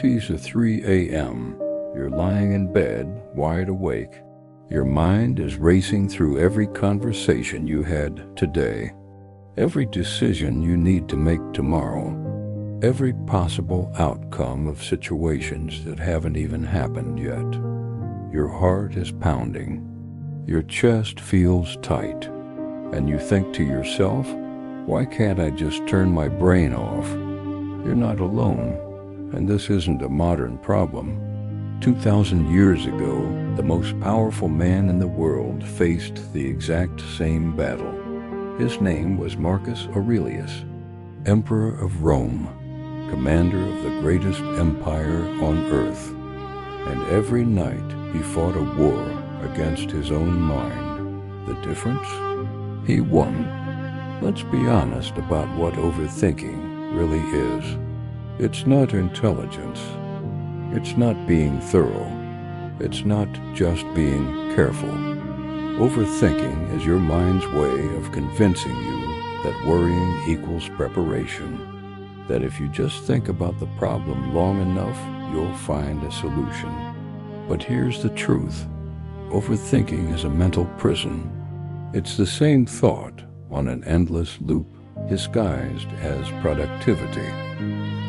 T's are 3 a.m. You're lying in bed, wide awake. Your mind is racing through every conversation you had today, every decision you need to make tomorrow, every possible outcome of situations that haven't even happened yet. Your heart is pounding. Your chest feels tight. And you think to yourself, why can't I just turn my brain off? You're not alone, and this isn't a modern problem. 2,000 years ago, the most powerful man in the world faced the exact same battle. His name was Marcus Aurelius, Emperor of Rome, commander of the greatest empire on earth. And every night he fought a war against his own mind. The difference? He won. Let's be honest about what overthinking really is. It's not intelligence. It's not being thorough. It's not just being careful. Overthinking is your mind's way of convincing you that worrying equals preparation, that if you just think about the problem long enough, you'll find a solution. But here's the truth. Overthinking is a mental prison. It's the same thought on an endless loop disguised as productivity.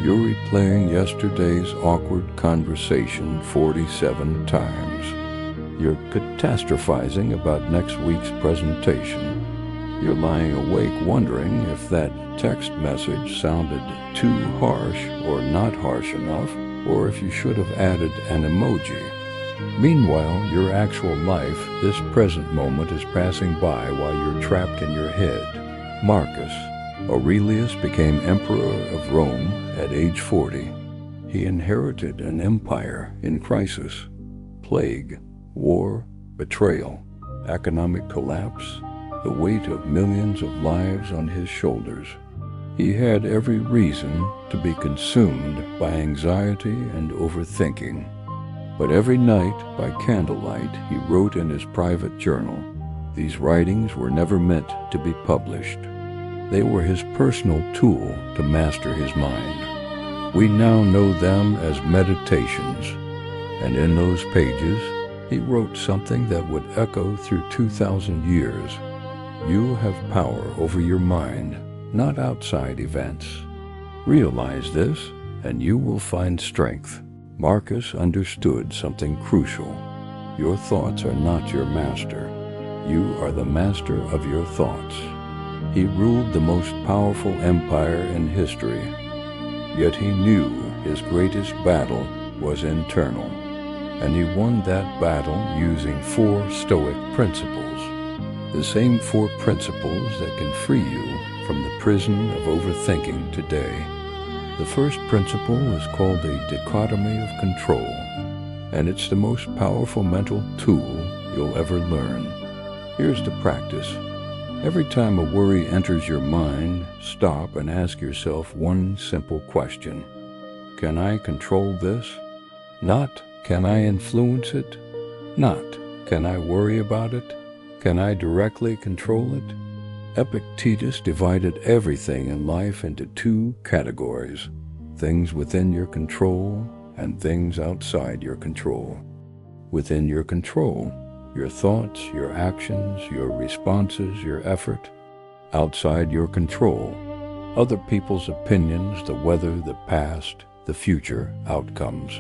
You're replaying yesterday's awkward conversation 47 times. You're catastrophizing about next week's presentation. You're lying awake wondering if that text message sounded too harsh or not harsh enough, or if you should have added an emoji. Meanwhile, your actual life, this present moment, is passing by while you're trapped in your head. Marcus Aurelius became emperor of Rome at age 40. He inherited an empire in crisis. Plague, war, betrayal, economic collapse, the weight of millions of lives on his shoulders. He had every reason to be consumed by anxiety and overthinking. But every night, by candlelight, he wrote in his private journal. These writings were never meant to be published. They were his personal tool to master his mind. We now know them as meditations, and in those pages, he wrote something that would echo through 2,000 years. You have power over your mind, not outside events. Realize this, and you will find strength. Marcus understood something crucial. Your thoughts are not your master. You are the master of your thoughts. He ruled the most powerful empire in history, yet he knew his greatest battle was internal, and he won that battle using 4 Stoic principles, the same 4 principles that can free you from the prison of overthinking today. The first principle is called the Dichotomy of Control, and it's the most powerful mental tool you'll ever learn. Here's the practice. Every time a worry enters your mind, stop and ask yourself one simple question. Can I control this? Not, can I influence it? Not, can I worry about it? Can I directly control it? Epictetus divided everything in life into 2 categories, things within your control and things outside your control. Within your control, your thoughts, your actions, your responses, your effort. Outside your control, other people's opinions, the weather, the past, the future outcomes.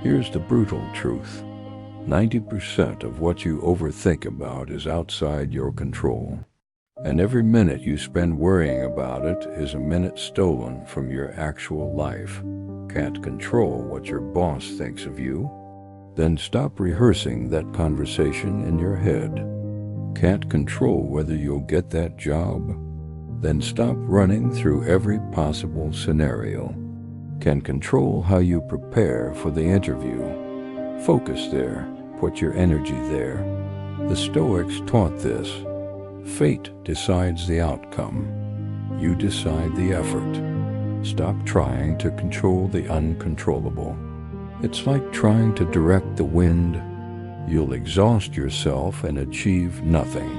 Here's the brutal truth. 90% of what you overthink about is outside your control. And every minute you spend worrying about it is a minute stolen from your actual life. Can't control what your boss thinks of you? Then stop rehearsing that conversation in your head. Can't control whether you'll get that job? Then stop running through every possible scenario. Can control how you prepare for the interview? Focus there. Put your energy there. The Stoics taught this. Fate decides the outcome. You decide the effort. Stop trying to control the uncontrollable. It's like trying to direct the wind. You'll exhaust yourself and achieve nothing.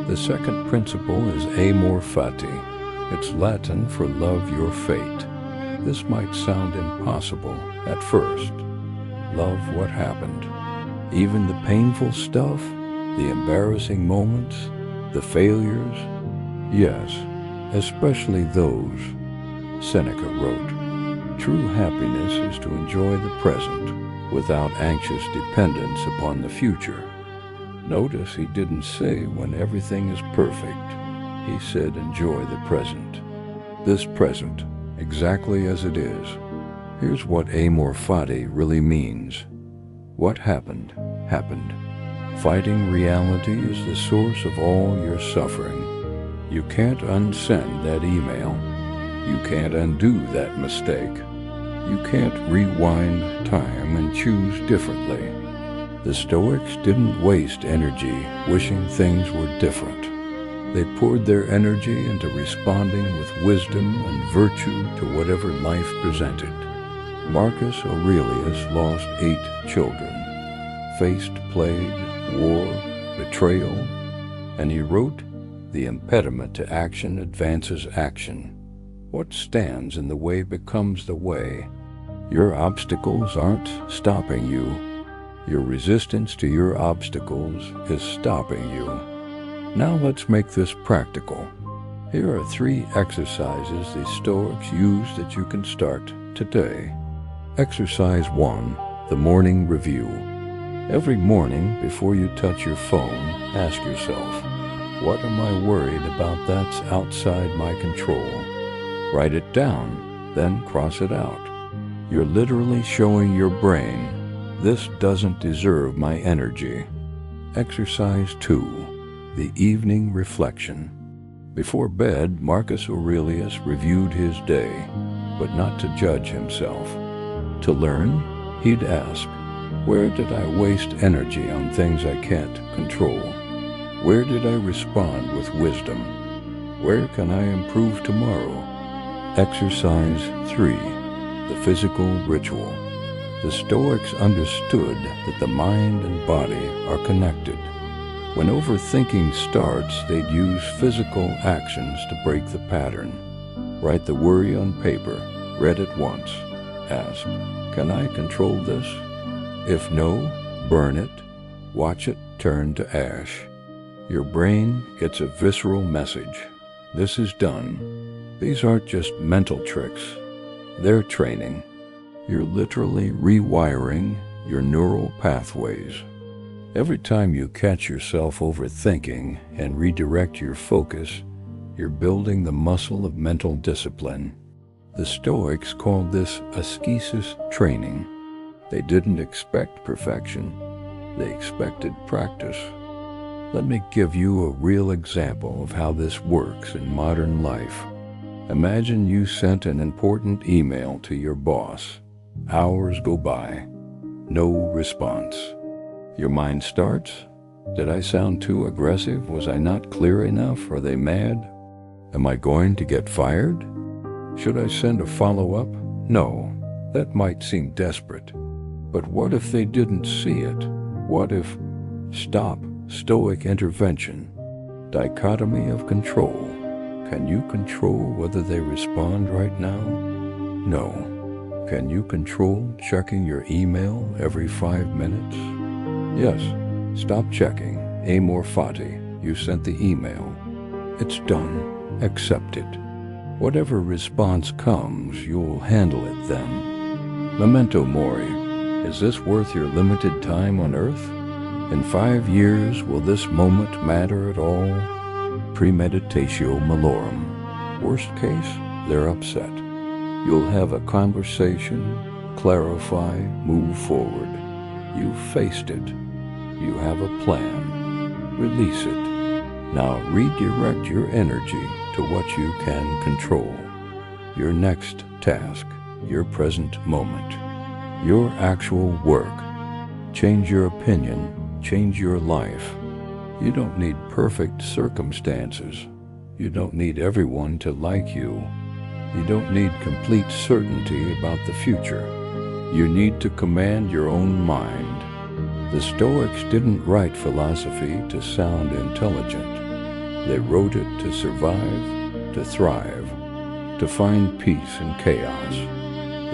The second principle is Amor Fati. It's Latin for love your fate. This might sound impossible, at first. Love what happened. Even the painful stuff, the embarrassing moments, the failures. Yes, especially those. Seneca wrote, "True happiness is to enjoy the present without anxious dependence upon the future." Notice he didn't say when everything is perfect. He said enjoy the present. This present, exactly as it is. Here's what Amor Fati really means. What happened, happened. Fighting reality is the source of all your suffering. You can't unsend that email. You can't undo that mistake. You can't rewind time and choose differently. The Stoics didn't waste energy wishing things were different. They poured their energy into responding with wisdom and virtue to whatever life presented. Marcus Aurelius lost 8 children, faced plague, war, betrayal, and he wrote, "The impediment to action advances action. What stands in the way becomes the way." Your obstacles aren't stopping you. Your resistance to your obstacles is stopping you. Now let's make this practical. Here are 3 exercises the Stoics use that you can start today. Exercise 1, the morning review. Every morning before you touch your phone, ask yourself, what am I worried about that's outside my control? Write it down, then cross it out. You're literally showing your brain, this doesn't deserve my energy. Exercise 2, the evening reflection. Before bed, Marcus Aurelius reviewed his day, but not to judge himself. To learn, he'd ask, where did I waste energy on things I can't control? Where did I respond with wisdom? Where can I improve tomorrow? Exercise 3, the physical ritual. The Stoics understood that the mind and body are connected. When overthinking starts, they'd use physical actions to break the pattern. Write the worry on paper, read it once. Ask, can I control this? If no, burn it. Watch it turn to ash. Your brain gets a visceral message. This is done. These aren't just mental tricks. They're training. You're literally rewiring your neural pathways. Every time you catch yourself overthinking and redirect your focus, you're building the muscle of mental discipline. The Stoics called this ascesis training. They didn't expect perfection. They expected practice. Let me give you a real example of how this works in modern life. Imagine you sent an important email to your boss. Hours go by. No response. Your mind starts, did I sound too aggressive? Was I not clear enough? Are they mad? Am I going to get fired? Should I send a follow-up? No, that might seem desperate. But what if they didn't see it? What if... Stop. Stoic intervention. Dichotomy of control. Can you control whether they respond right now? No. Can you control checking your email every 5 minutes? Yes. Stop checking. Amor Fati. You sent the email. It's done. Accept it. Whatever response comes, you'll handle it then. Memento Mori. Is this worth your limited time on earth? In 5 years, will this moment matter at all? Premeditatio Malorum. Worst case, they're upset. You'll have a conversation, clarify, move forward. You've faced it. You have a plan. Release it. Now redirect your energy to what you can control. Your next task, your present moment, your actual work. Change your opinion. Change your life. You don't need perfect circumstances. You don't need everyone to like you. You don't need complete certainty about the future. You need to command your own mind. The Stoics didn't write philosophy to sound intelligent. They wrote it to survive, to thrive, to find peace in chaos.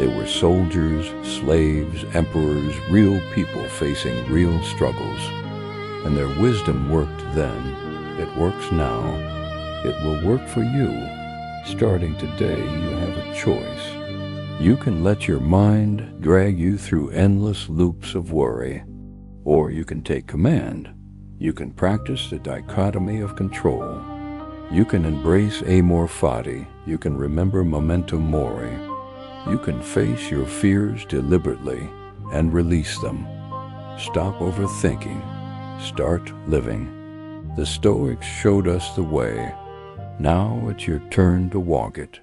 They were soldiers, slaves, emperors, real people facing real struggles. And their wisdom worked then. It works now. It will work for you. Starting today, you have a choice. You can let your mind drag you through endless loops of worry, or you can take command. You can practice the dichotomy of control. You can embrace Amor Fati. You can remember Memento Mori. You can face your fears deliberately and release them. Stop overthinking. Start living. The Stoics showed us the way. Now it's your turn to walk it.